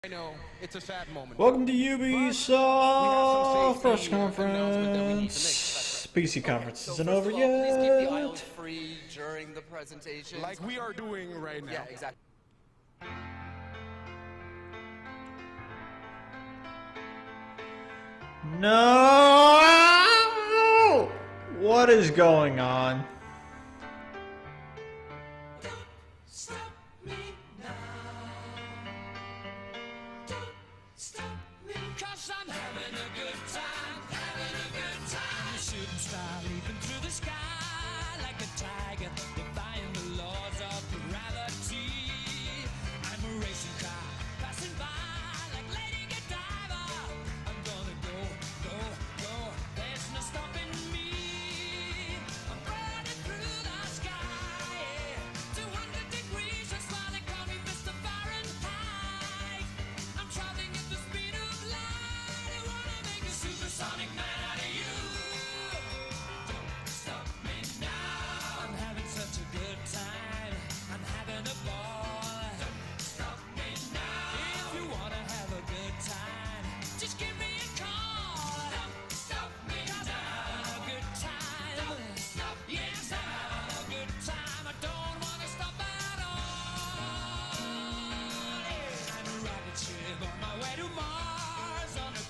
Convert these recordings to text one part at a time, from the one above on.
I know, it's a sad moment. Welcome to Ubisoft press conference. PC conference isn't over Please keep the aisles yet. free during the presentation. Like we are doing right now. Yeah, exactly. No! What is going on?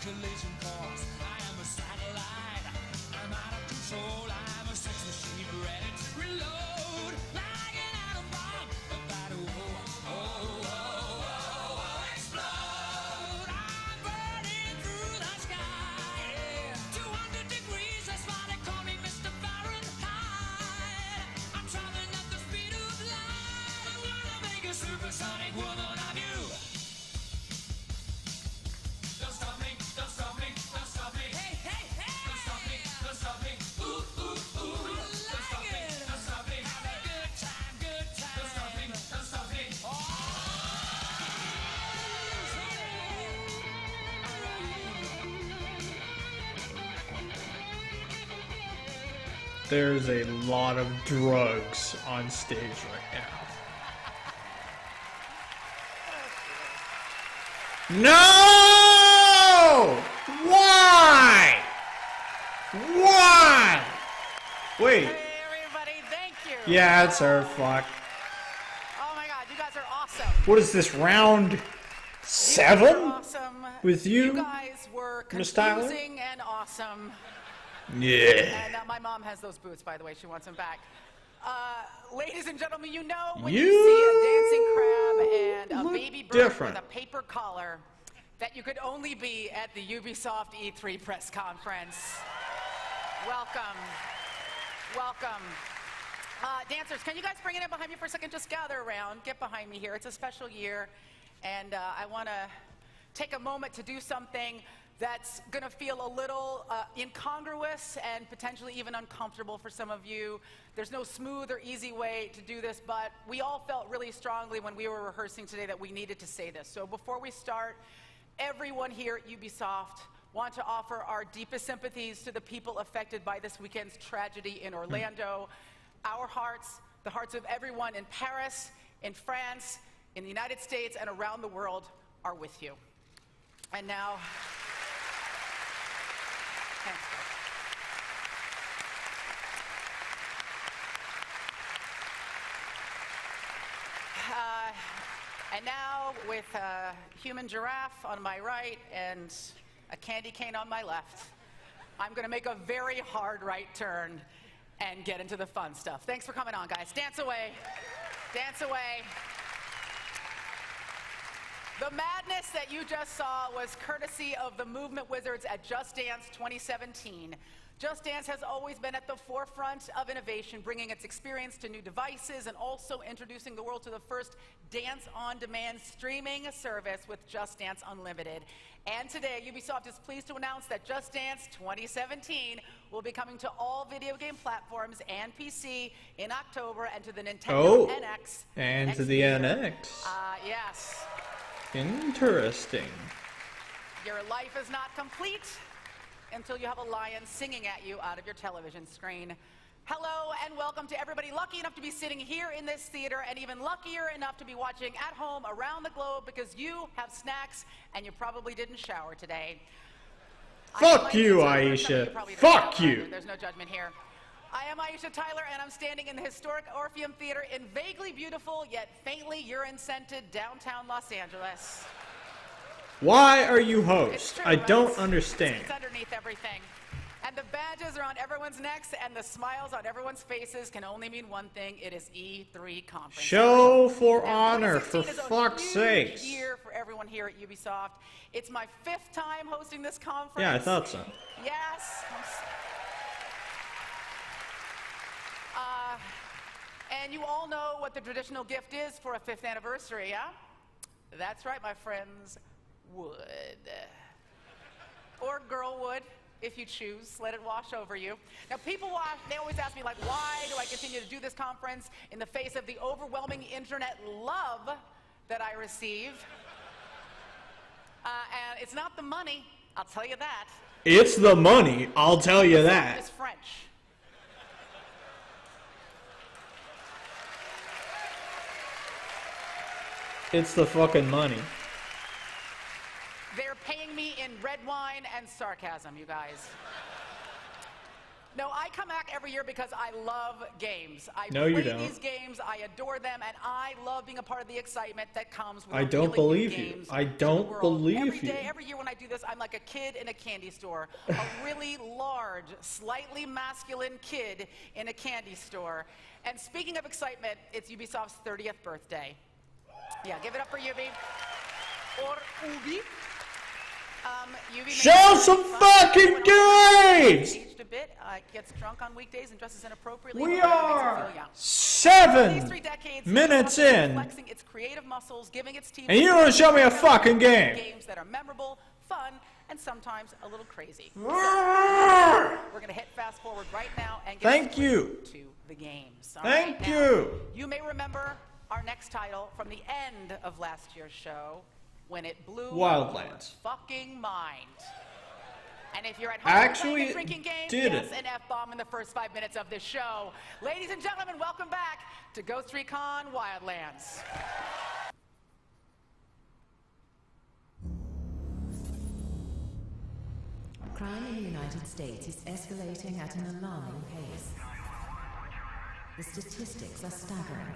Collision course. I am a satellite. I'm out of control. I'm a sex machine ready to reload. Like an atom bomb. About to explode. I'm burning through the sky. 200 degrees. That's why they call me Mr. Fahrenheit. I'm traveling at the speed of light. I wanna make a supersonic woman of you. There's a lot of drugs on stage right now. No! Why? Why? Wait. Hey everybody, thank you. Yeah, it's her. Fuck. Oh my god, you guys are awesome. What is this, round You guys 7? are awesome. With you, You guys were Miss Tyler? confusing and awesome. Yeah. And my mom has those boots, by the way. She wants them back. Ladies and gentlemen, you know when You you see a dancing crab and a look baby bird different. with a paper collar, that you could only be at the Ubisoft E3 press conference. Welcome. Welcome. Dancers, can you guys bring it in behind me for a second? Just gather around. Get behind me here. It's a special year, and I want to take a moment to do something that's going to feel a little incongruous and potentially even uncomfortable for some of you. There's no smooth or easy way to do this, but we all felt really strongly when we were rehearsing today that we needed to say this. So before we start, everyone here at Ubisoft want to offer our deepest sympathies to the people affected by this weekend's tragedy in Orlando. Our hearts, the hearts of everyone in Paris, in France, in the United States, and around the world are with you. And now, thanks. And now, with a human giraffe on my right and a candy cane on my left, I'm going to make a very hard right turn and get into the fun stuff. Thanks for coming on, guys. Dance away. Dance away. The madness that you just saw was courtesy of the Movement Wizards at Just Dance 2017. Just Dance has always been at the forefront of innovation, bringing its experience to new devices and also introducing the world to the first dance-on-demand streaming service with Just Dance Unlimited. And today, Ubisoft is pleased to announce that Just Dance 2017 will be coming to all video game platforms and PC in October and to the Nintendo NX. And to the NX. Yes. Interesting. Your life is not complete until you have a lion singing at you out of your television screen. Hello and welcome to everybody lucky enough to be sitting here in this theater and even luckier enough to be watching at home around the globe because you have snacks and you probably didn't shower today. Fuck you, Aisha. Fuck you. There's no judgment here. I am Aisha Tyler, and I'm standing in the historic Orpheum Theater in vaguely beautiful yet faintly urine-scented downtown Los Angeles. Why are you It's host? true, I right? don't understand. It's underneath everything. And the badges are on everyone's necks, and the smiles on everyone's faces can only mean one thing. It is E3 conference. Show for Now, honor, for 2016 is a fuck's huge sakes. year for everyone here at Ubisoft. It's my 5th time hosting this conference. Yeah, I thought so. Yes. And you all know what the traditional gift is for a 5th anniversary, yeah? That's right, my friends. Wood. Or girl wood, if you choose. Let it wash over you. Now, they always ask me, like, why do I continue to do this conference in the face of the overwhelming internet love that I receive? And it's not the money, I'll tell you that. It's the money, I'll tell you that. It's French. It's the fucking money. They're paying me in red wine and sarcasm, you guys. No, I come back every year because I love games. I play these games, I adore them, and I love being a part of the excitement that comes with I don't believe you. I don't believe you. Every year when I do this, I'm like a kid in a candy store. A really large, slightly masculine kid in a candy store. And speaking of excitement, it's Ubisoft's 30th birthday. Yeah, give it up for Ubi. Or Ubi. Show some fucking games! Aged a bit, gets drunk on weekdays and dresses inappropriately. We but makes it are feel young. 7 These 3 decades, minutes Ubisoft is in, flexing its creative muscles, giving its team and you don't show me a fucking game. Games that are memorable, fun, and sometimes a little crazy. So, we're gonna hit fast forward right now and get to the games. All right? Thank Now, you. You may remember our next title from the end of last year's show, when it blew Wildlands. your fucking mind. And if you're at home Actually, playing a drinking game, didn't. yes, an F-bomb in the first 5 minutes of this show. Ladies and gentlemen, welcome back to Ghost Recon Wildlands. Crime in the United States is escalating at an alarming pace. The statistics are staggering.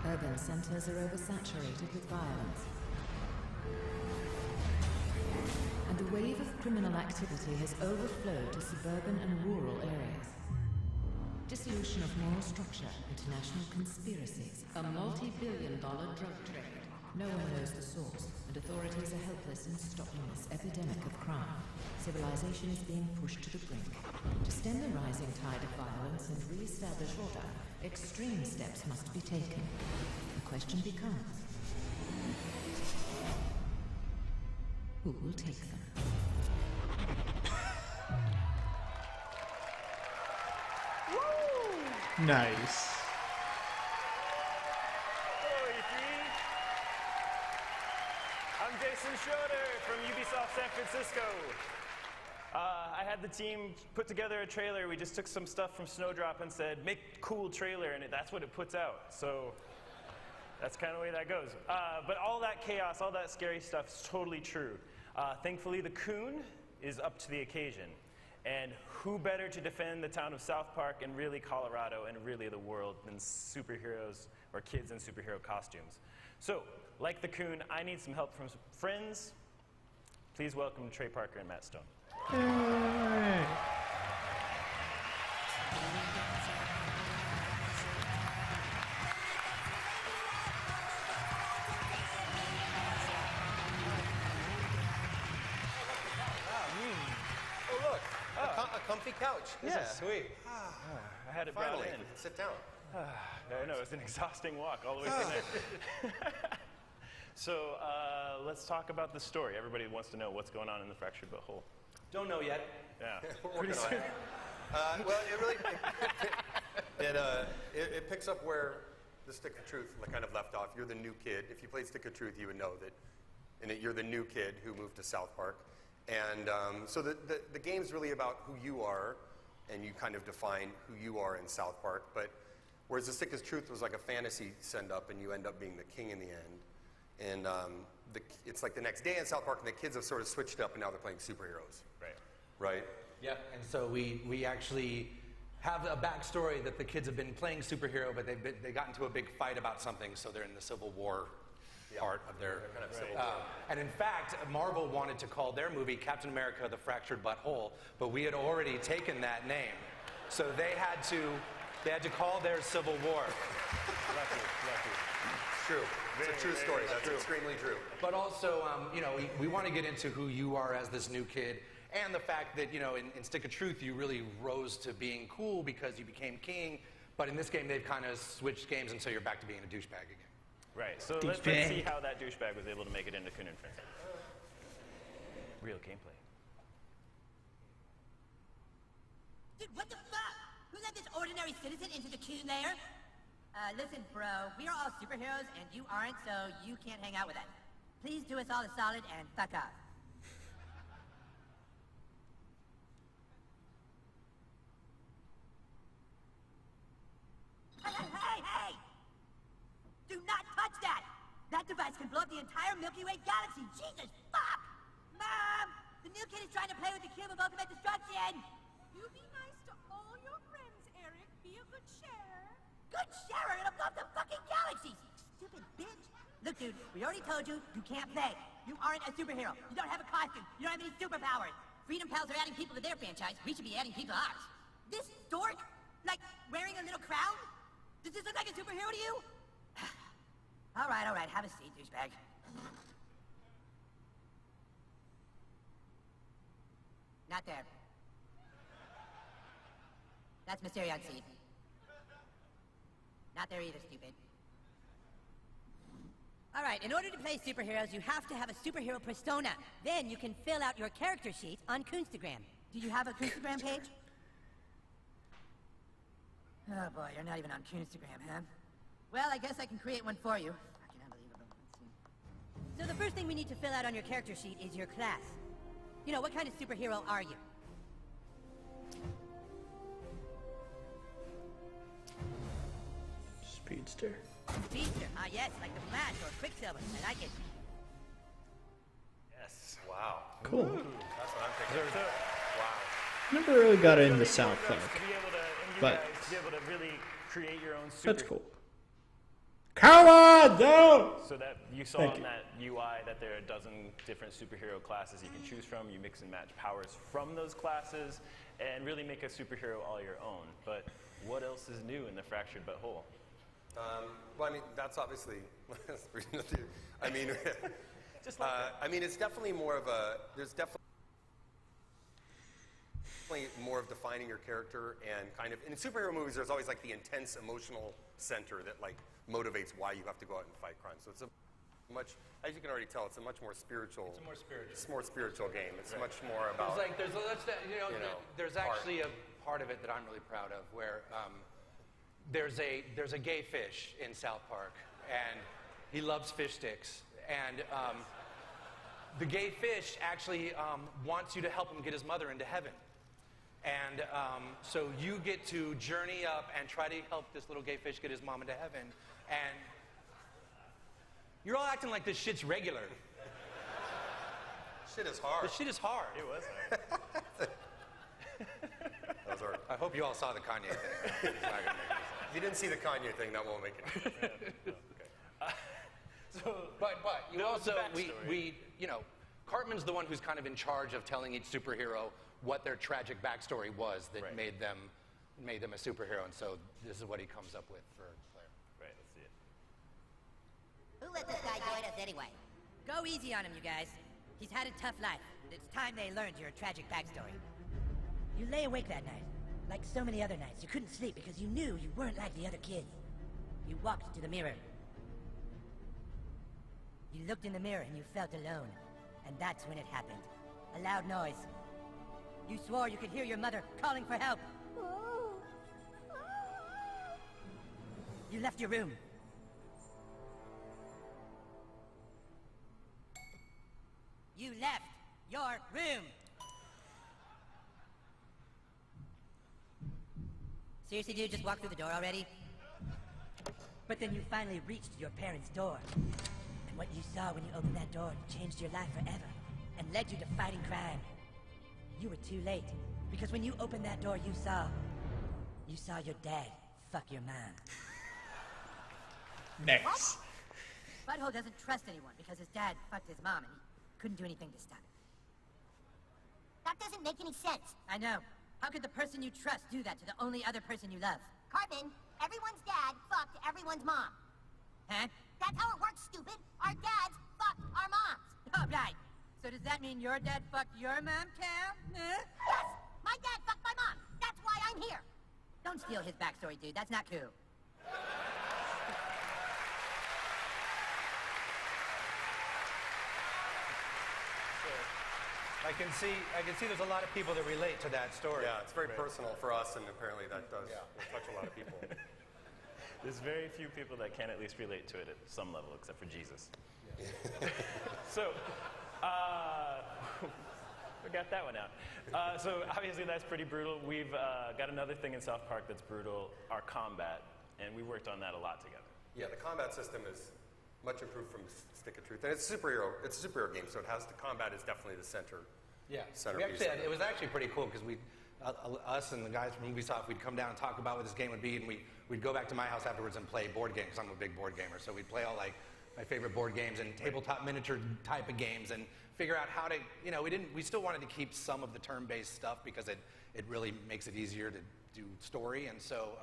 Urban centers are oversaturated with violence. And the wave of criminal activity has overflowed to suburban and rural areas. Dissolution of moral structure, international conspiracies, a multi-billion-dollar drug trade. No one knows the source, and authorities are helpless in stopping this epidemic of crime. Civilization is being pushed to the brink. To stem the rising tide of violence and re-establish order, extreme steps must be taken. The question becomes, who will take them? Nice. Hello, E3. I'm Jason Schroeder from Ubisoft San Francisco. I had the team put together a trailer. We just took some stuff from Snowdrop and said, make a cool trailer, and that's what it puts out. So that's kind of the way that goes. But all that chaos, all that scary stuff is totally true. Thankfully, the Coon is up to the occasion. And who better to defend the town of South Park and really Colorado and really the world than superheroes or kids in superhero costumes. So, like the Coon, I need some help from some friends. Please welcome Trey Parker and Matt Stone. Yay. Oh, look, a comfy couch. This is sweet. I had it brought Finally, in. sit down. I know, it was an exhausting walk all the way through there. So, let's talk about the story. Everybody wants to know what's going on in the Fractured But Whole. Don't know yet. Yeah. We're working on it. Well, it really it picks up where the Stick of Truth kind of left off. You're the new kid. If you played Stick of Truth, you would know that you're the new kid who moved to South Park. And so the game's really about who you are and you kind of define who you are in South Park. But whereas The Stick of Truth was like a fantasy send-up, and you end up being the king in the end. And it's like the next day in South Park, and the kids have sort of switched up, and now they're playing superheroes. Right. Right? Yeah, and so we actually have a backstory that the kids have been playing superhero, but they got into a big fight about something, so they're in the Civil War part of their. Kind of Civil War. And in fact, Marvel wanted to call their movie Captain America: The Fractured Butthole, but we had already taken that name, so they had to call their Civil War. Lucky. It's true. It's a true story. That's extremely true. But also, we want to get into who you are as this new kid, and the fact that, in Stick of Truth, you really rose to being cool because you became king. But in this game, they've kind of switched games, and so you're back to being a douchebag again. Right, so let's see how that douchebag was able to make it into Kunenfin. Real gameplay. Dude, what the fuck? Who let this ordinary citizen into the Coon lair? Listen, bro, we are all superheroes and you aren't, so you can't hang out with us. Please do us all a solid and fuck off. Hey! Do not touch that! That device can blow up the entire Milky Way galaxy! Jesus fuck! Mom! The new kid is trying to play with the cube of ultimate destruction! You be nice to all your friends, Eric. Be a good sharer. Good sharer! It'll blow up the fucking galaxies! Stupid bitch! Look, dude, we already told you, you can't play. You aren't a superhero. You don't have a costume. You don't have any superpowers. Freedom Pals are adding people to their franchise. We should be adding people to ours. This dork? Like, wearing a little crown? Does this look like a superhero to you? All right, have a seat, douchebag. Not there. That's Mysterion's seat. Not there either, stupid. All right, in order to play superheroes, you have to have a superhero persona. Then you can fill out your character sheet on Coonstagram. Do you have a Coonstagram page? Oh boy, you're not even on Coonstagram, huh? Well, I guess I can create one for you. Fucking unbelievable. Let's see. So the first thing we need to fill out on your character sheet is your class. What kind of superhero are you? Speedster. Speedster. Ah, yes, like the Flash or Quicksilver. I like it. Yes. Wow. Cool. That's what I'm thinking. Wow. Never really got into South Park, To be able to, and you but guys to be able to really create your own that's cool. Come on, though! So that you saw Thank in you. that UI that there are a dozen different superhero classes you can choose from. You mix and match powers from those classes and really make a superhero all your own. But what else is new in the Fractured Butthole? Well, I mean, that's obviously. I mean, it's definitely more of a. There's definitely more of defining your character and kind of. In superhero movies, there's always like the intense emotional center that like motivates why you have to go out and fight crime. So it's a much, as you can already tell, it's a much more spiritual. It's a more spiritual. It's a more spiritual game. It's much more about. There's actually a part of it that I'm really proud of, where there's a gay fish in South Park, and he loves fish sticks, and the gay fish actually wants you to help him get his mother into heaven. And so you get to journey up and try to help this little gay fish get his mom into heaven. And you're all acting like this shit's regular. Shit is hard. This shit is hard. It was hard. Those are, I hope you all saw the Kanye thing. It's not gonna make any sense. if you didn't see the Kanye thing, that won't make it. But you No, also, it's a backstory. Cartman's the one who's kind of in charge of telling each superhero what their tragic backstory was that Right. made them a superhero, and so this is what he comes up with for Claire. Right, let's see it. Who let this guy join us anyway? Go easy on him, you guys. He's had a tough life. It's time they learned your tragic backstory. You lay awake that night. Like so many other nights, you couldn't sleep because you knew you weren't like the other kids. You walked to the mirror. You looked in the mirror and you felt alone. And that's when it happened. A loud noise. You swore you could hear your mother calling for help. You left your room. You left your room. Seriously, dude, just walk through the door already? But then you finally reached your parents' door. And what you saw when you opened that door changed your life forever and led you to fighting crime. You were too late, because when you opened that door, you saw your dad fuck your mom. Next. Butthole doesn't trust anyone because his dad fucked his mom and he couldn't do anything to stop it. That doesn't make any sense. I know. How could the person you trust do that to the only other person you love? Cartman, everyone's dad fucked everyone's mom. Huh? That's how it works, stupid. Our dads fucked our moms. Oh, right. So does that mean your dad fucked your mom, Cal? Huh? Yes, my dad fucked my mom. That's why I'm here. Don't steal his backstory, dude. That's not cool. I can see there's a lot of people that relate to that story. Yeah, it's very personal for us, and apparently that does touch a lot of people. There's very few people that can at least relate to it at some level, except for Jesus. So, we got that one out. So obviously that's pretty brutal. We've got another thing in South Park that's brutal, our combat, and we worked on that a lot together. Yeah, the combat system is much improved from Stick of Truth, and it's a superhero game, so it has the combat is definitely the center. Yeah, Centerpiece of it was actually pretty cool because us and the guys from Ubisoft, we'd come down and talk about what this game would be, and we'd go back to my house afterwards and play board games, because I'm a big board gamer. So we'd play all like my favorite board games and tabletop miniature type of games and figure out how to, we still wanted to keep some of the turn-based stuff because it really makes it easier to do story, and so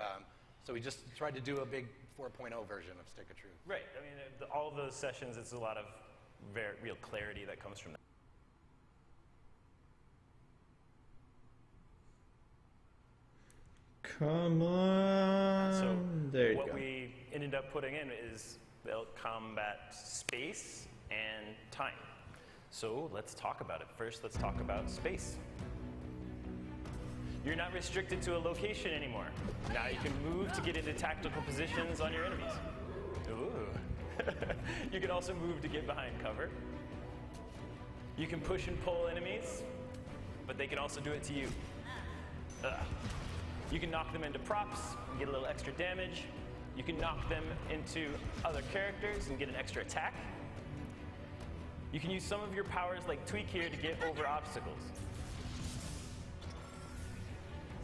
we just tried to do a big 4.0 version of Stick of Truth. Right, I mean, all of those sessions, it's a lot of real clarity that comes from that. Come on. So there you what go. we ended up putting in is combat space and time. So let's talk about it. First, let's talk about space. You're not restricted to a location anymore. Now you can move to get into tactical positions on your enemies. Ooh. You can also move to get behind cover. You can push and pull enemies, but they can also do it to you. You can knock them into props and get a little extra damage. You can knock them into other characters and get an extra attack. You can use some of your powers like Tweak here to get over obstacles.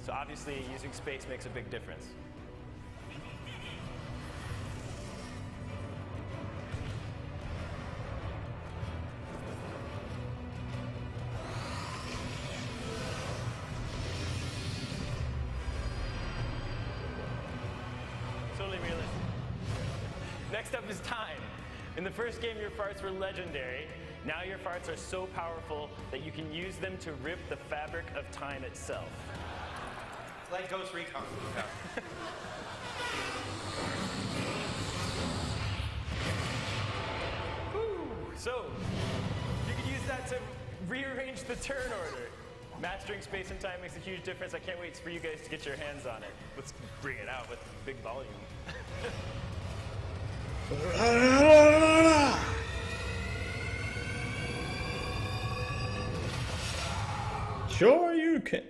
So obviously using space makes a big difference. Totally realistic. Next up is time. In the first game, your farts were legendary. Now your farts are so powerful that you can use them to rip the fabric of time itself. Like Ghost Recon. So, you can use that to rearrange the turn order. Mastering space and time makes a huge difference. I can't wait for you guys to get your hands on it. Let's bring it out with big volume. Sure you can.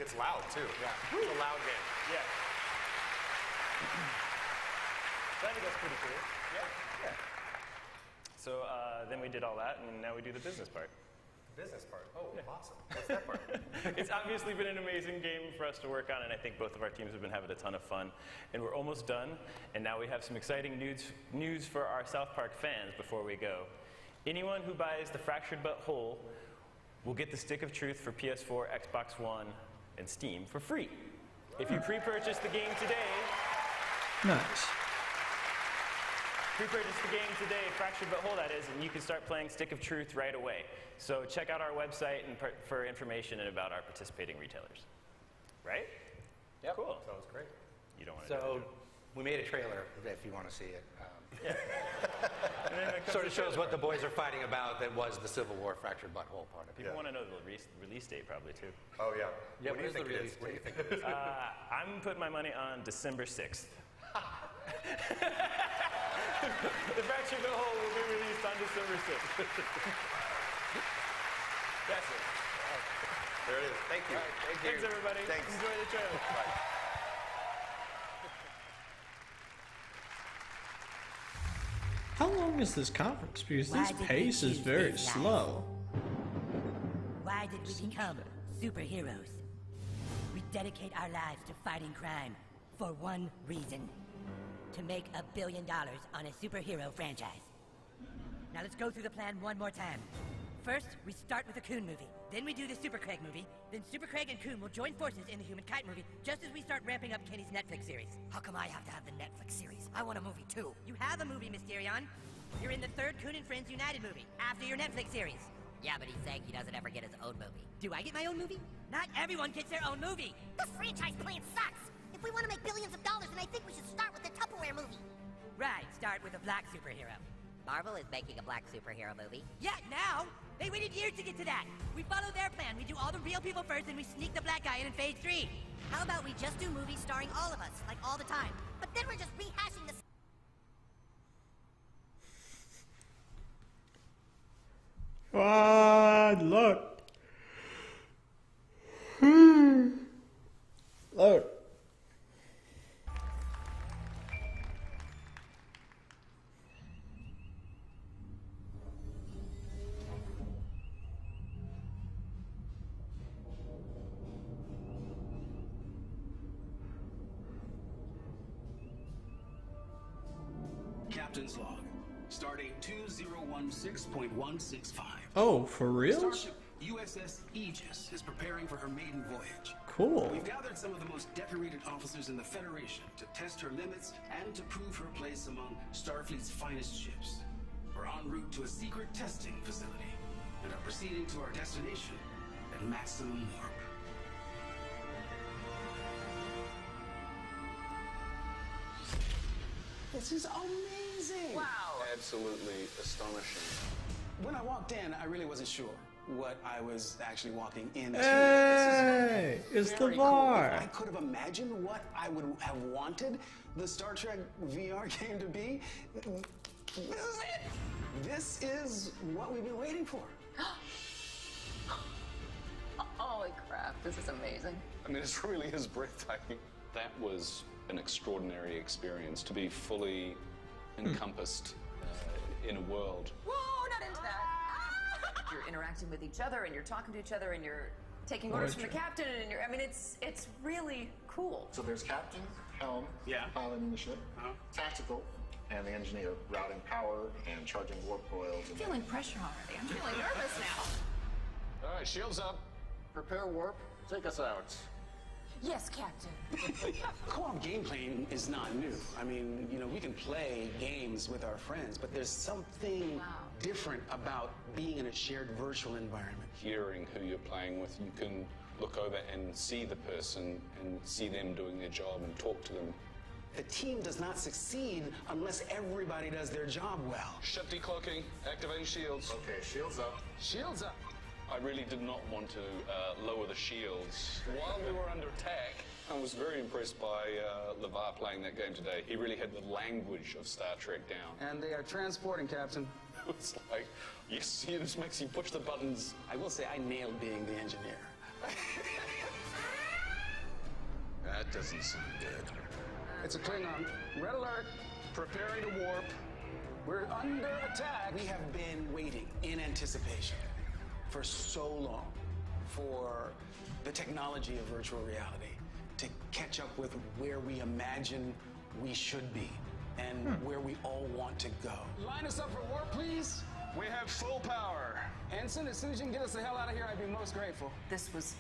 It's loud too. Yeah, it's a loud game. Yeah. So I think that's pretty cool. Yeah. So then we did all that, and now we do the business part. Business part. Oh, awesome. What's that part? It's obviously been an amazing game for us to work on, and I think both of our teams have been having a ton of fun. And we're almost done, and now we have some exciting news for our South Park fans before we go. Anyone who buys the Fractured But Whole will get the Stick of Truth for PS4, Xbox One, and Steam for free. If you pre-purchase the game today, Nice. pre-purchase the game today, Fractured But Whole that is, and you can start playing Stick of Truth right away. So check out our website and for information and about our participating retailers. Right? Yep. Cool. Sounds great. You don't want to So we made a trailer if you want to see it. And then it comes Sort to of shows trailer what the part. boys are fighting about that was the Civil War Fractured Butthole part of it. People want to know the release date probably too. Oh yeah. Yeah, What do you what is the think it release is? What do you think it is? I'm putting my money on December 6th. The Fractured But Whole will be released on December 6th. That's it. There it is. Thank you. Thanks, everybody. Thanks. Enjoy the trailer. Bye. How long is this conference? Because Why this did we pace is choose very this life? slow. Why did we become superheroes? We dedicate our lives to fighting crime for one reason. To make $1 billion on a superhero franchise. Now let's go through the plan one more time. First, we start with the Coon movie. Then we do the Super Craig movie. Then Super Craig and Coon will join forces in the Human Kite movie just as we start ramping up Kenny's Netflix series. How come I have to have the Netflix series? I want a movie too. You have a movie, Mysterion. You're in the third Coon and Friends United movie after your Netflix series. Yeah, but he's saying he doesn't ever get his own movie. Do I get my own movie? Not everyone gets their own movie. The franchise plan sucks. If we want to make billions of dollars, then I think we should start with the Tupperware movie. Right, start with a black superhero. Marvel is making a black superhero movie. Yeah, now! They waited years to get to that. We follow their plan. We do all the real people first, and we sneak the black guy in phase 3. How about we just do movies starring all of us, like all the time? But then we're just rehashing the God, look. Look. Captain's log. Stardate 2016.165. Oh, for real? Starship USS Aegis is preparing for her maiden voyage. Cool. We've gathered some of the most decorated officers in the Federation to test her limits and to prove her place among Starfleet's finest ships. We're en route to a secret testing facility and are proceeding to our destination at maximum warp. This is amazing! Wow. Absolutely astonishing. When I walked in, I really wasn't sure what I was actually walking into. Hey, it's the Very cool. bar. If I could have imagined what I would have wanted the Star Trek VR game to be. This is it. This is what we've been waiting for. Holy crap, this is amazing. I mean, it really is breathtaking. That was an extraordinary experience to be fully encompassed in a world. Whoa, not into that. You're interacting with each other and you're talking to each other and you're taking orders from the captain and I mean, it's really cool. So there's captain, helm, piloting the ship, tactical, and the engineer routing power and charging warp coils. I'm feeling pressure already. I'm feeling nervous now. All right, shields up. Prepare warp. Take us out. Yes, Captain. Co-op gameplay is not new. I mean, you know, we can play games with our friends, but there's something different about being in a shared virtual environment. Hearing who you're playing with, you can look over and see the person and see them doing their job and talk to them. The team does not succeed unless everybody does their job well. Ship decloaking, activating shields. Okay, shields up. Shields up. I really did not want to lower the shields while we were under attack. I was very impressed by LeVar playing that game today. He really had the language of Star Trek down. And they are transporting, Captain. It's like, yes, this makes you push the buttons. I will say I nailed being the engineer. That doesn't sound good. It's a Klingon. Red alert. Preparing to warp. We're under attack. We have been waiting in anticipation for so long for the technology of virtual reality to catch up with where we imagine we should be and where we all want to go. Line us up for warp, please. We have full power. Ensign, as soon as you can get us the hell out of here, I'd be most grateful. This was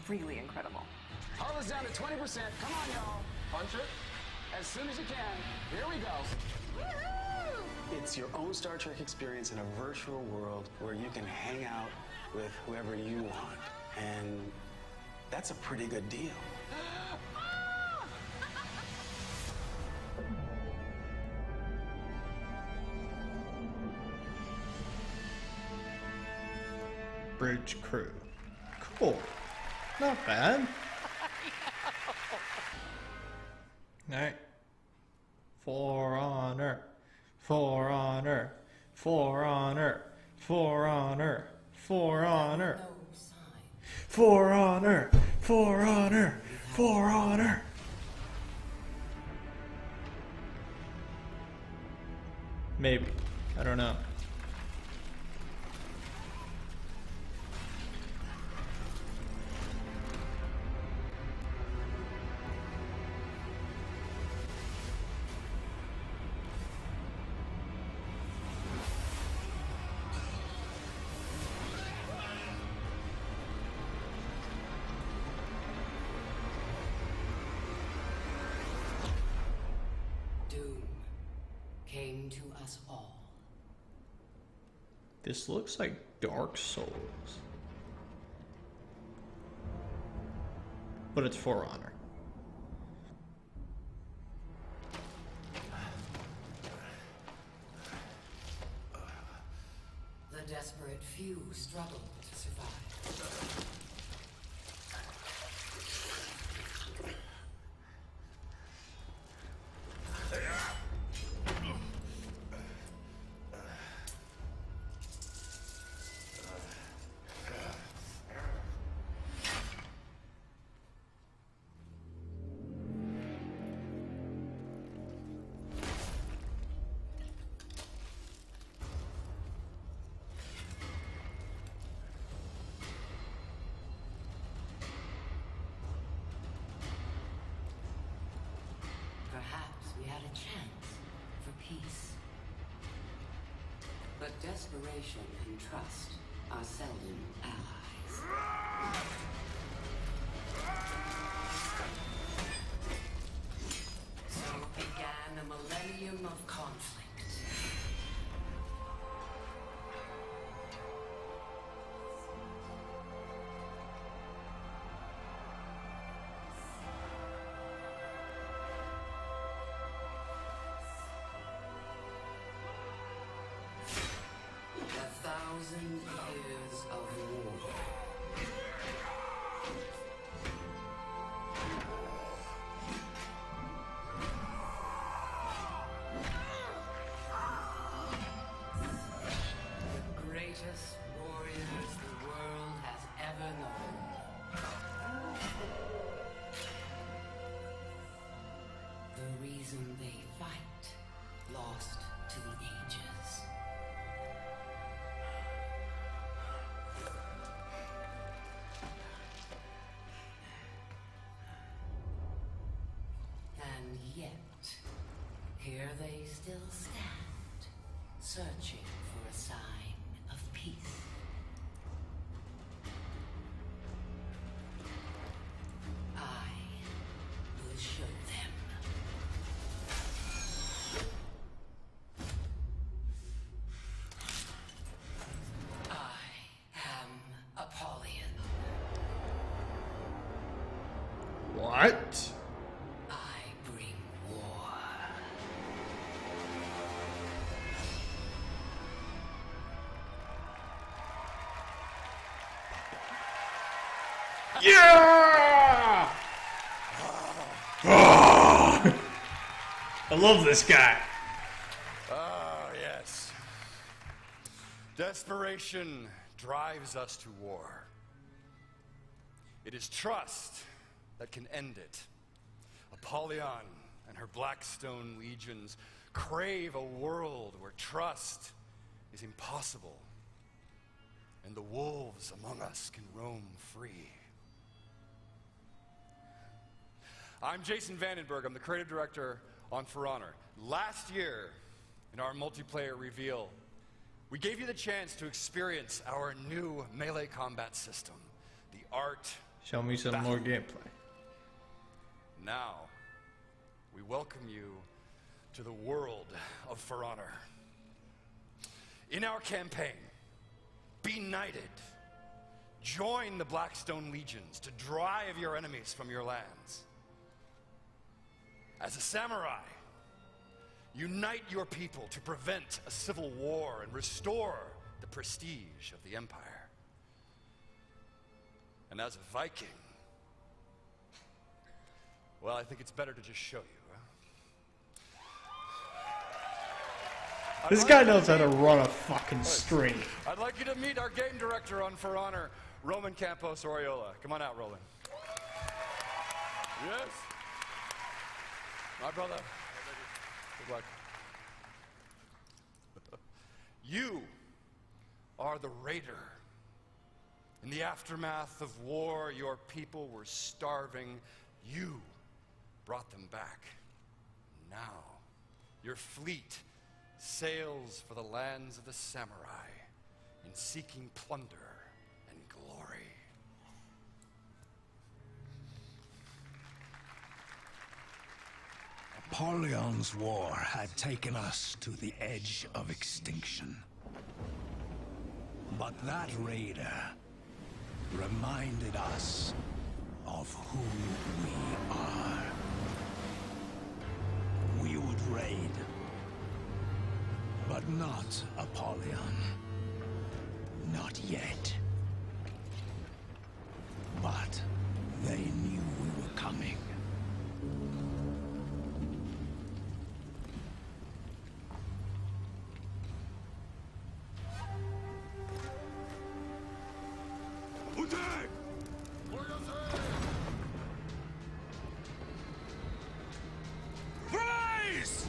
really incredible. Hull is down to 20%. Come on, y'all. Punch it. As soon as you can. Here we go. Woohoo! It's your own Star Trek experience in a virtual world where you can hang out with whoever you want. And that's a pretty good deal. Bridge crew. Cool. Not bad. Alright. For Honor. For honor. For honor. For honor. For honor. For honor. For honor. For honor. Maybe. I don't know. Doom came to us all. This looks like Dark Souls. But it's For Honor. The desperate few struggled to survive. Perhaps we had a chance for peace. But desperation and trust are seldom allies. So began a millennium of conflict. A thousand years of war. The greatest warriors the world has ever known. The reason they fight, lost to the ages. And yet, here they still stand, searching for a sign of peace. I will show them. I am Apollyon. What? I bring war. Yeah! Ah! I love this guy. Ah, yes. Desperation drives us to war. It is trust that can end it. Apollyon and her Blackstone legions crave a world where trust is impossible, and the wolves among us can roam free. I'm Jason Vandenberg. I'm the creative director on For Honor. Last year, in our multiplayer reveal, we gave you the chance to experience our new melee combat system, the art. Show me some more gameplay. Now, we welcome you to the world of For Honor. In our campaign, be knighted. Join the Blackstone legions to drive your enemies from your lands. As a samurai, unite your people to prevent a civil war and restore the prestige of the empire. And as a Viking, well, I think it's better to just show you. Huh? This guy knows how to run a fucking stream. I'd like you to meet our game director on For Honor, Roman Campos Oriola. Come on out, Roland. Yes. My brother. Good luck. You are the raider. In the aftermath of war, your people were starving. You brought them back. Now, your fleet sails for the lands of the samurai in seeking plunder and glory. Apollion's war had taken us to the edge of extinction. But that raider reminded us of who we are. We would raid, but not Apollyon. Not yet. But they knew we were coming. Freeze!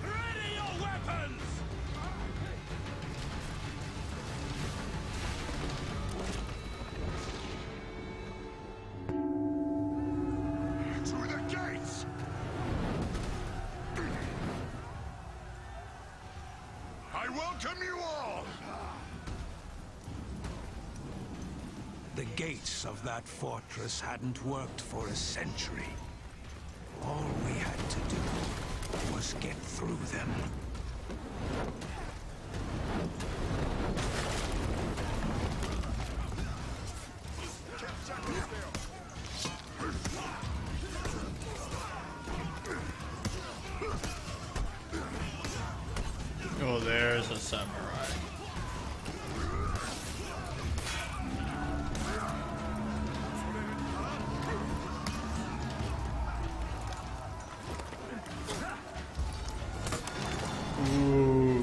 Ready your weapons! To the gates! I welcome you all! The gates of that fortress hadn't worked for a century. All we had to do was get through them. Oh, there's a samurai. Ooh.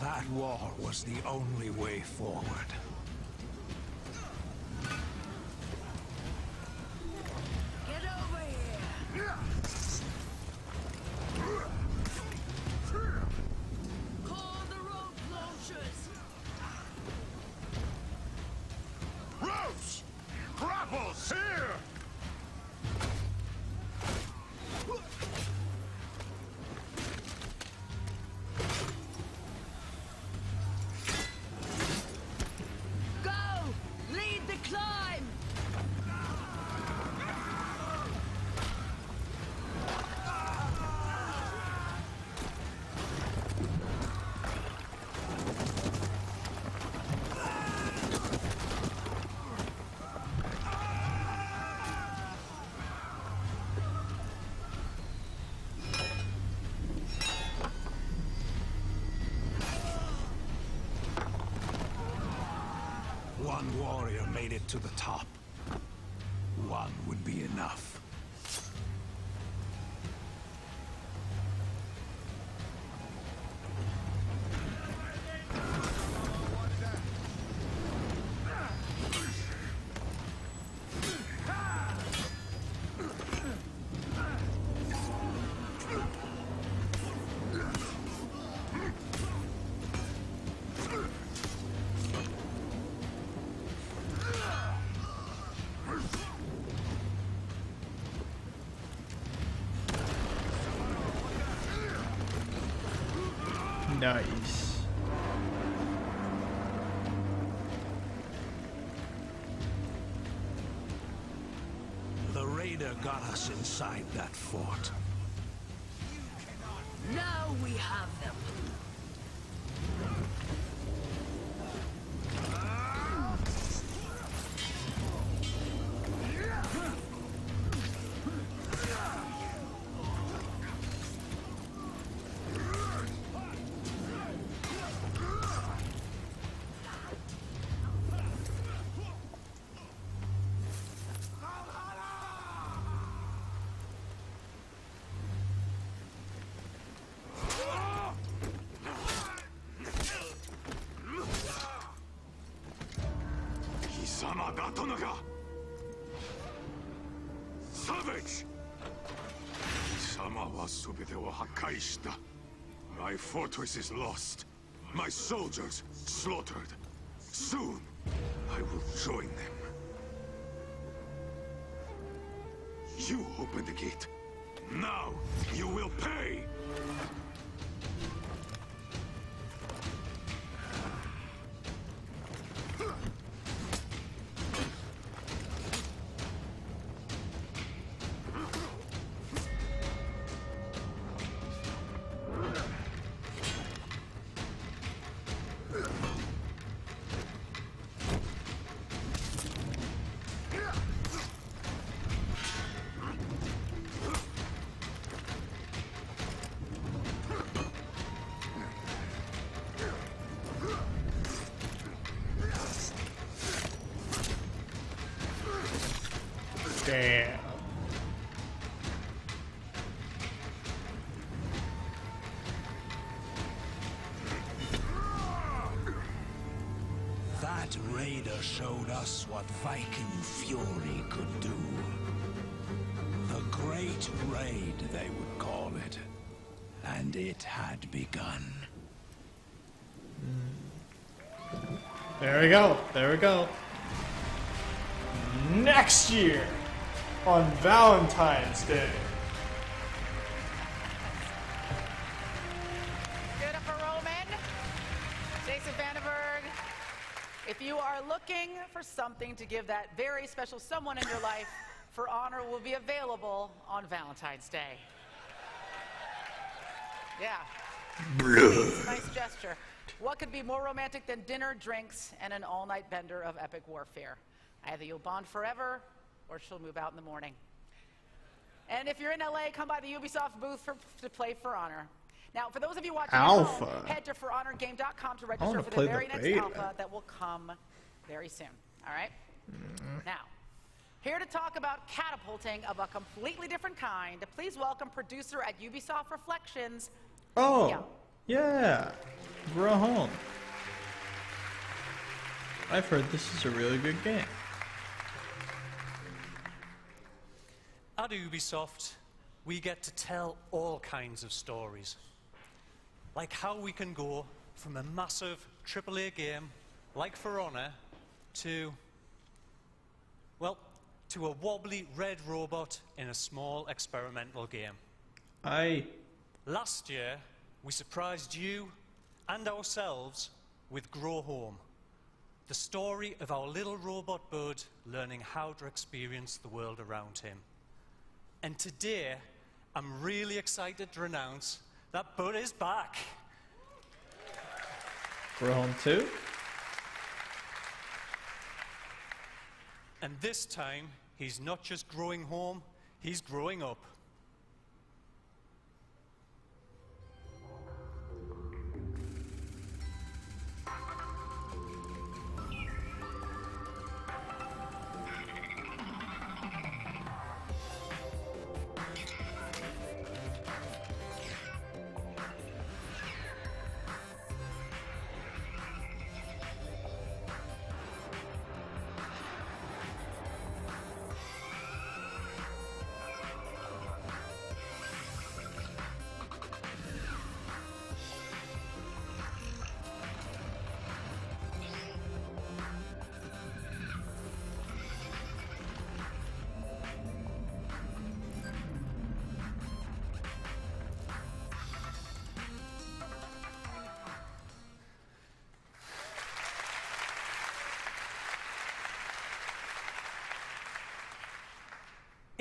That wall was the only way forward. Get over here! Call the rope launchers! Ropes! Grapples! Here! Go! Lead the climb! One warrior made it to the top. One would be enough. Nice. The raider got us inside that fort. Now we have them. Savage! My fortress is lost. My soldiers slaughtered. Soon, I will join them. You open the gate. Now, you will pay! Damn. That raider showed us what Viking fury could do. The Great Raid, they would call it. And it had begun. There we go. There we go. Next year on Valentine's Day. Give it up for Roman. Jason Vandenberg. If you are looking for something to give that very special someone in your life, For Honor will be available on Valentine's Day. Yeah. Nice gesture. What could be more romantic than dinner, drinks, and an all-night bender of epic warfare? Either you'll bond forever, or she'll move out in the morning. And if you're in LA, come by the Ubisoft booth to play For Honor. Now, for those of you watching at home, head to forhonorgame.com to register for the very next alpha that will come very soon. All right? Now, here to talk about catapulting of a completely different kind, please welcome producer at Ubisoft Reflections. Oh, yeah. Rohan. I've heard this is a really good game. At Ubisoft, we get to tell all kinds of stories. Like how we can go from a massive AAA game like For Honor to, well, to a wobbly red robot in a small experimental game. Last year, we surprised you and ourselves with Grow Home, the story of our little robot bud learning how to experience the world around him. And today, I'm really excited to announce that Bud is back. Grow Home 2? And this time, he's not just growing home, he's growing up.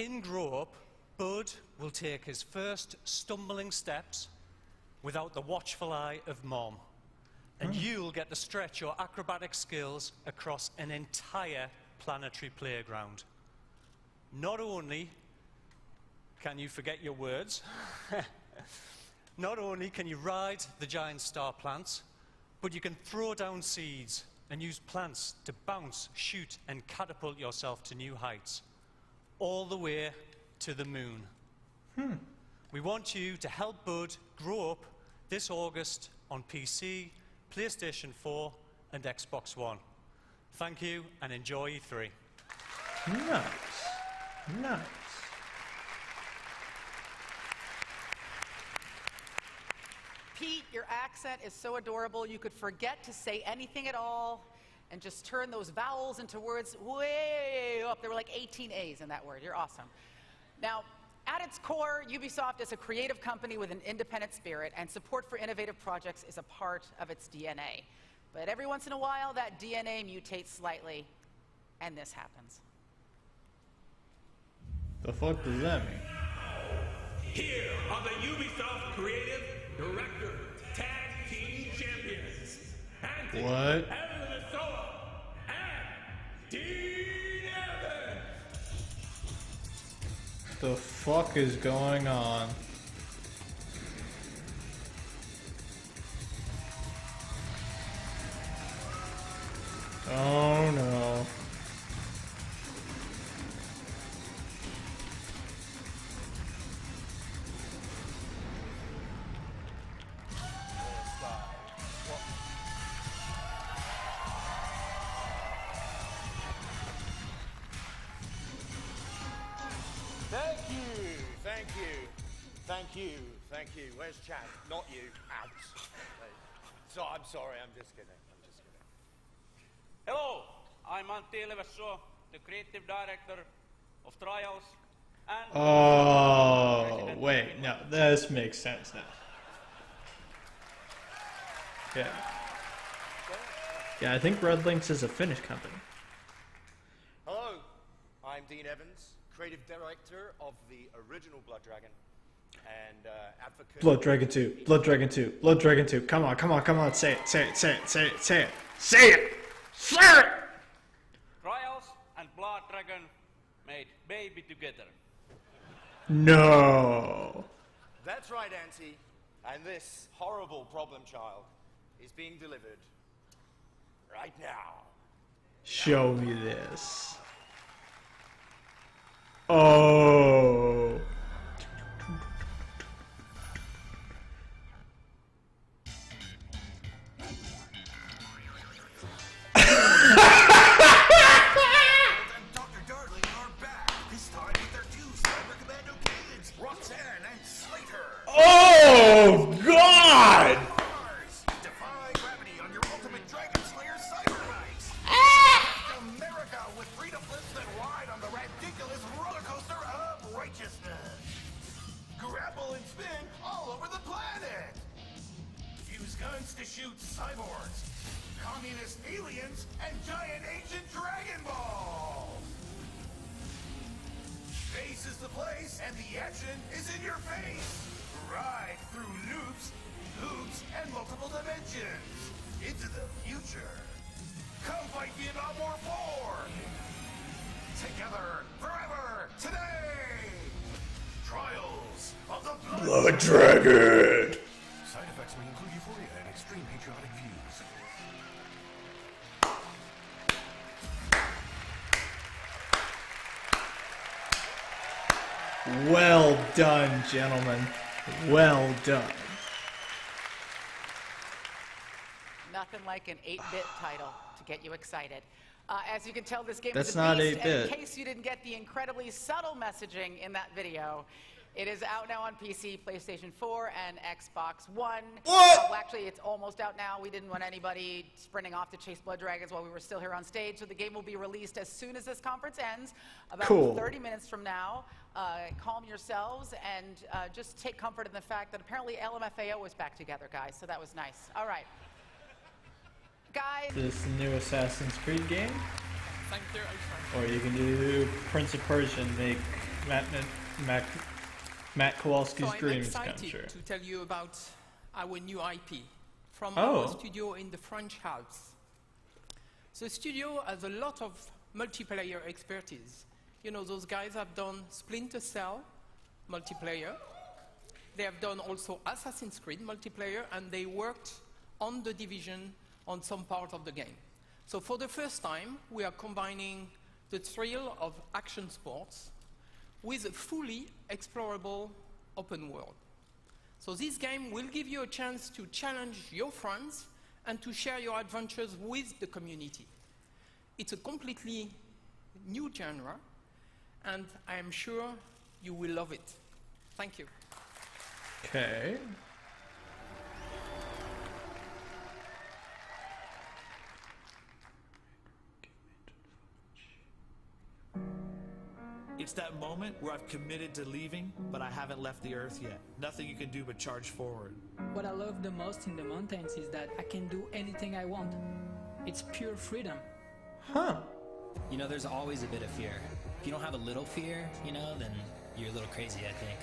in Grow Up, Bud will take his first stumbling steps without the watchful eye of Mom. And you'll get to stretch your acrobatic skills across an entire planetary playground. Not only can you forget your words, not only can you ride the giant star plants, but you can throw down seeds and use plants to bounce, shoot, and catapult yourself to new heights, all the way to the moon. We want you to help Bud grow up this August on PC, PlayStation 4, and Xbox One. Thank you, and enjoy E3. Nice. Nice. Pete, your accent is so adorable, you could forget to say anything at all and just turn those vowels into words way up. There were like 18 A's in that word. You're awesome. Now, at its core, Ubisoft is a creative company with an independent spirit, and support for innovative projects is a part of its DNA. But every once in a while, that DNA mutates slightly, and this happens. The fuck does that mean? Here are the Ubisoft Creative Director Tag Team Champions. Anthony What? and Dean Evans. The fuck is going on? Oh no. Thank you, thank you, thank you, thank you. Where's Chad? Not you. Out. So I'm sorry, I'm just kidding. Hello, I'm Antti Levesso, the creative director of Trials and... Oh, wait, no, this makes sense now. Yeah. Yeah, I think Red Lynx is a Finnish company. Hello, I'm Dean Evans, creative director of the original Blood Dragon and advocate... Blood Dragon 2, Blood Dragon 2, Blood Dragon 2. Come on, come on, come on, say it, say it, say it, say it, say it, say it! Say it! Trials and Blood Dragon made baby together. No. That's right, Auntie. And this horrible problem child is being delivered right now. Show me this. Oh. Oh God! Defy gravity on your ultimate Dragon Slayer cyber bikes. America with freedom flips that ride on the ridiculous roller coaster of righteousness. Grapple and spin all over the planet. Use guns to shoot cyborgs, communist aliens, and giant ancient Dragon Balls. Space is the place, and the action is in your face. Ride through loops, and multiple dimensions into the future. Come fight Vietnam War 4. Together, forever, today. Trials of the Blood Dragon. Side effects may include euphoria and extreme patriotic views. Well done, gentlemen. Well done. Nothing like an 8-bit title to get you excited. As you can tell, this game That's is a not beast, 8-bit. and in case you didn't get the incredibly subtle messaging in that video, it is out now on PC, PlayStation 4, and Xbox One. What? Well, actually, it's almost out now. We didn't want anybody sprinting off to chase blood dragons while we were still here on stage, so the game will be released as soon as this conference ends, about Cool. 30 minutes from now. Calm yourselves and just take comfort in the fact that apparently LMFAO is back together, guys, so that was nice. All right. Guys. This new Assassin's Creed game. Thank you. Or you can do Prince of Persia and make Matt Kowalski's So dreams come I'm excited true. to tell you about our new IP from Oh. our studio in the French Alps. The studio has a lot of multiplayer expertise. You know, those guys have done Splinter Cell multiplayer. They have done also Assassin's Creed multiplayer, and they worked on The Division on some part of the game. So for the first time, we are combining the thrill of action sports with a fully explorable open world. So this game will give you a chance to challenge your friends and to share your adventures with the community. It's a completely new genre, and I am sure you will love it. Thank you. Okay. It's that moment where I've committed to leaving, but I haven't left the Earth yet. Nothing you can do but charge forward. What I love the most in the mountains is that I can do anything I want. It's pure freedom. Huh. You know, there's always a bit of fear. If you don't have a little fear, you know, then you're a little crazy, I think.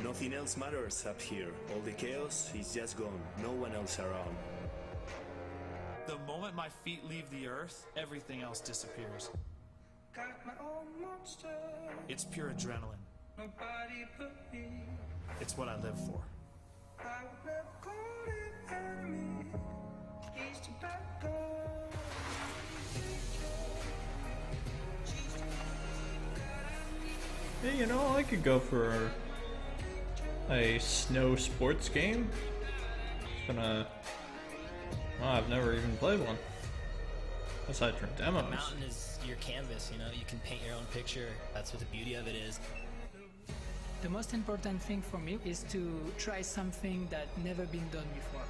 Nothing else matters up here. All the chaos is just gone. No one else around. The moment my feet leave the Earth, everything else disappears. Got my own monster. It's pure adrenaline. Nobody but me. It's what I live for. I would never call it enemy. He's tobacco. Hey, you know, I could go for a snow sports game. It's gonna. Well, I've never even played one. Aside from demos. The mountain is your canvas, you know, you can paint your own picture. That's what the beauty of it is. The most important thing for me is to try something that never been done before.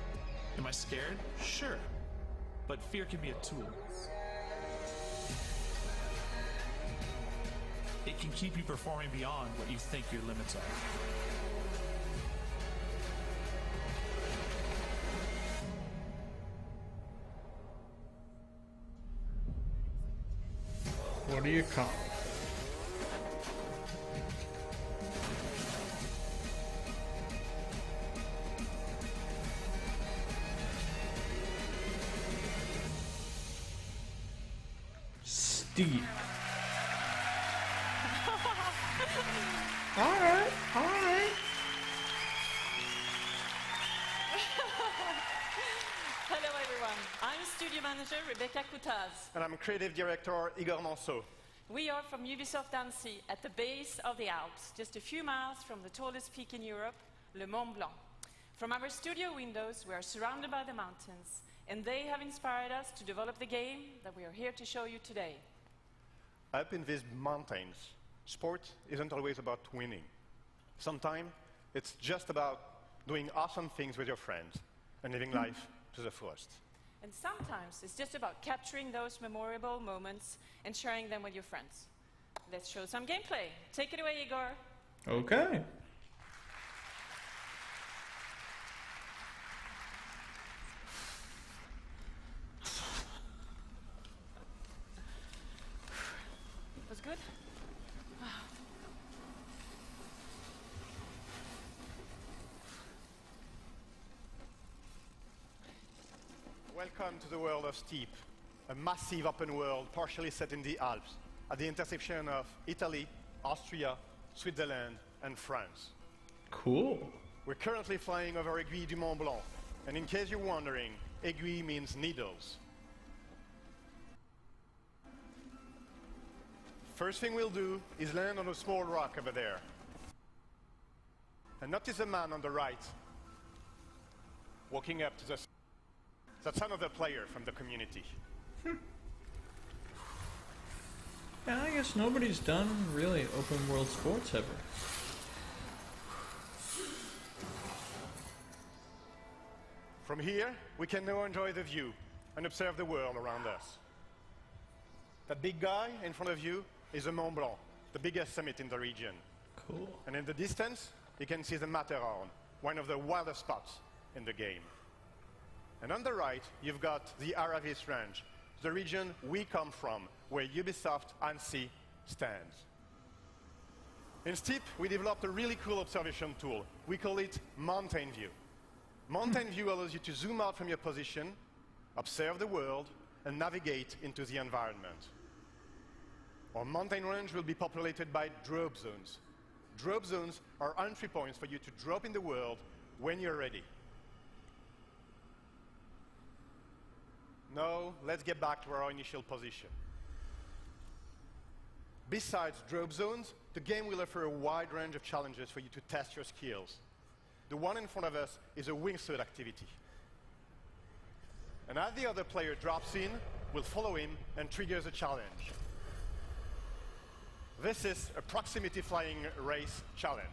Am I scared? Sure. But fear can be a tool. It can keep you performing beyond what you think your limits are. What do you call it? Steve. Alright, alright. Hello everyone, I'm Studio Manager Rebecca Coutaz. And I'm Creative Director Igor Manso. We are from Ubisoft Annecy at the base of the Alps, just a few miles from the tallest peak in Europe, Le Mont Blanc. From our studio windows, we are surrounded by the mountains, and they have inspired us to develop the game that we are here to show you today. Up in these mountains, sport isn't always about winning. Sometimes it's just about doing awesome things with your friends and living life to the fullest. And sometimes it's just about capturing those memorable moments and sharing them with your friends. Let's show some gameplay. Take it away, Igor. Okay. Was good? Welcome to the world of Steep, a massive open world partially set in the Alps, at the intersection of Italy, Austria, Switzerland, and France. Cool. We're currently flying over Aiguille du Mont Blanc, and in case you're wondering, aiguille means needles. First thing we'll do is land on a small rock over there. And notice the man on the right, walking up to the... That's another player from the community. Yeah, I guess nobody's done really open world sports ever. From here, we can now enjoy the view and observe the world around us. That big guy in front of you is the Mont Blanc, the biggest summit in the region. Cool. And in the distance, you can see the Matterhorn, one of the wildest spots in the game. And on the right, you've got the Aravis Range, the region we come from, where Ubisoft Annecy stands. In Steep, we developed a really cool observation tool. We call it Mountain View. Mountain View allows you to zoom out from your position, observe the world, and navigate into the environment. Our mountain range will be populated by drop zones. Drop zones are entry points for you to drop in the world when you're ready. Now, let's get back to our initial position. Besides drop zones, the game will offer a wide range of challenges for you to test your skills. The one in front of us is a wingsuit activity. And as the other player drops in, we'll follow him and triggers a challenge. This is a proximity flying race challenge.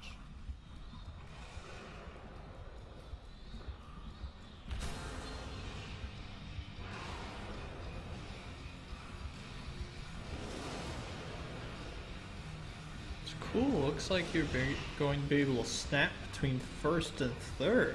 It's cool. Looks like you're going to be able to snap between first and third.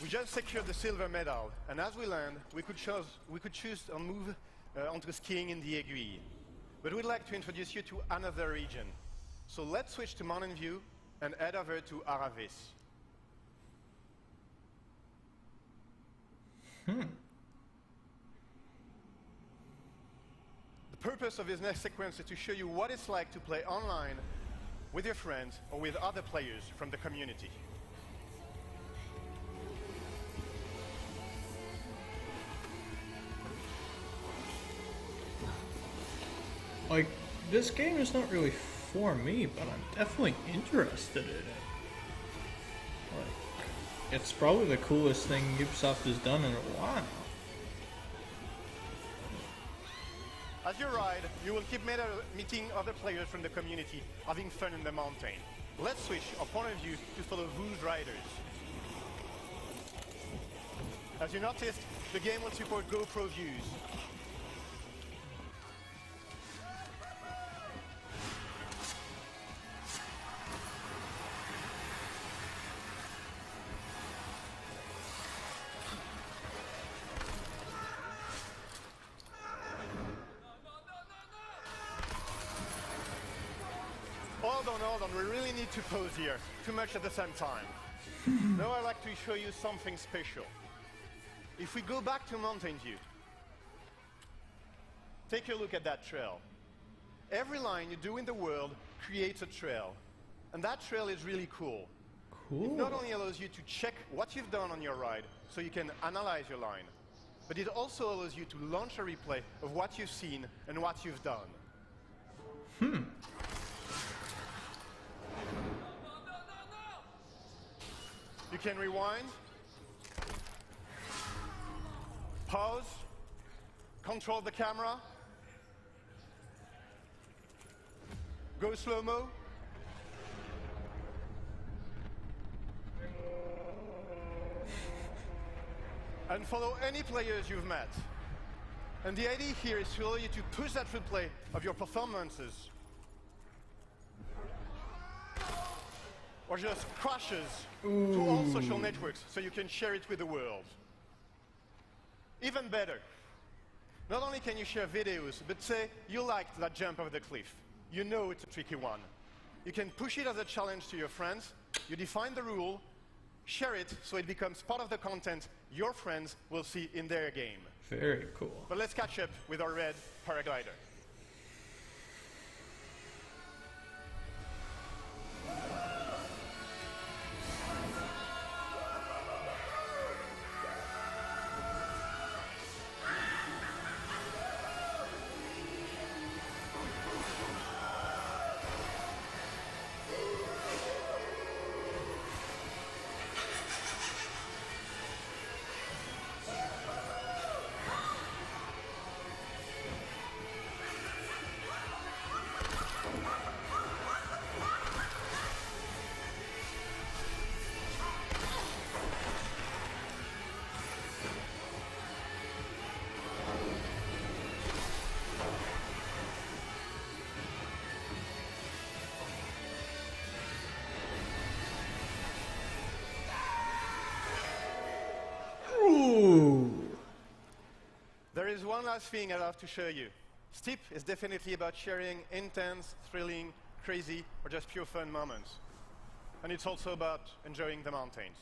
We just secured the silver medal, and as we land, we could choose to move onto skiing in the Aiguille. But we'd like to introduce you to another region. So let's switch to Mountain View and head over to Aravis. The purpose of this next sequence is to show you what it's like to play online with your friends or with other players from the community. Like, this game is not really for me, but I'm definitely interested in it. Like, it's probably the coolest thing Ubisoft has done in a while. As you ride, you will keep meeting other players from the community, having fun in the mountain. Let's switch our point of view to follow Who's Riders. As you noticed, the game will support GoPro views. Hold on, we really need to pause here. Too much at the same time. Now I'd like to show you something special. If we go back to Mountain View, take a look at that trail. Every line you do in the world creates a trail. And that trail is really cool. It not only allows you to check what you've done on your ride, so you can analyze your line, but it also allows you to launch a replay of what you've seen and what you've done. You can rewind, pause, control the camera, go slow-mo, and follow any players you've met. And the idea here is to allow you to push that replay of your performances or just crashes to all social networks so you can share it with the world. Even better, not only can you share videos, but say you liked that jump over the cliff. You know it's a tricky one. You can push it as a challenge to your friends, you define the rule, share it so it becomes part of the content your friends will see in their game. Very cool. But let's catch up with our red paraglider. one last thing I'd love to show you. Steep is definitely about sharing intense, thrilling, crazy, or just pure fun moments. And it's also about enjoying the mountains.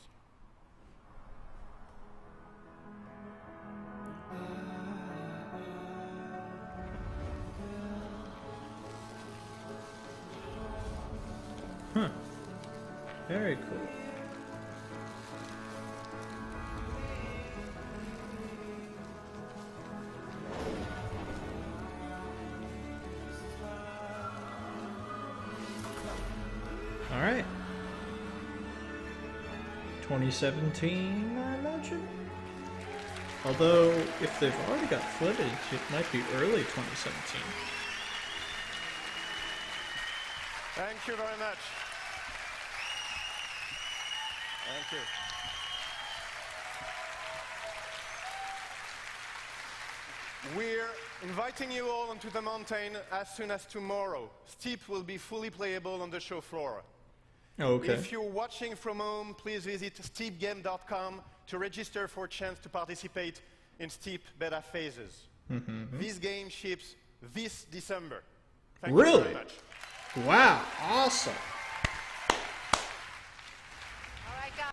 Huh. Very cool. All right. 2017, I imagine. Although, if they've already got footage, it might be early 2017. Thank you very much. Thank you. We're inviting you all onto the mountain as soon as tomorrow. Steep will be fully playable on the show floor. Okay. If you're watching from home, please visit steepgame.com to register for a chance to participate in Steep beta phases. This game ships this December. Thank you very much. Wow, awesome. All right, guys.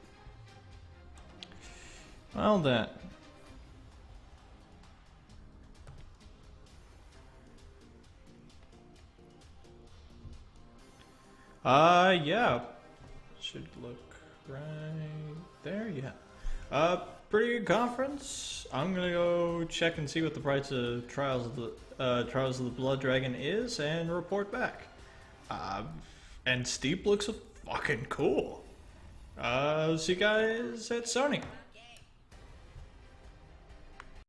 Well then. Yeah. Should look right there, yeah. Pretty good conference. I'm gonna go check and see what the price of Trials of the Blood Dragon is and report back. And Steep looks fucking cool. See you guys at Sony.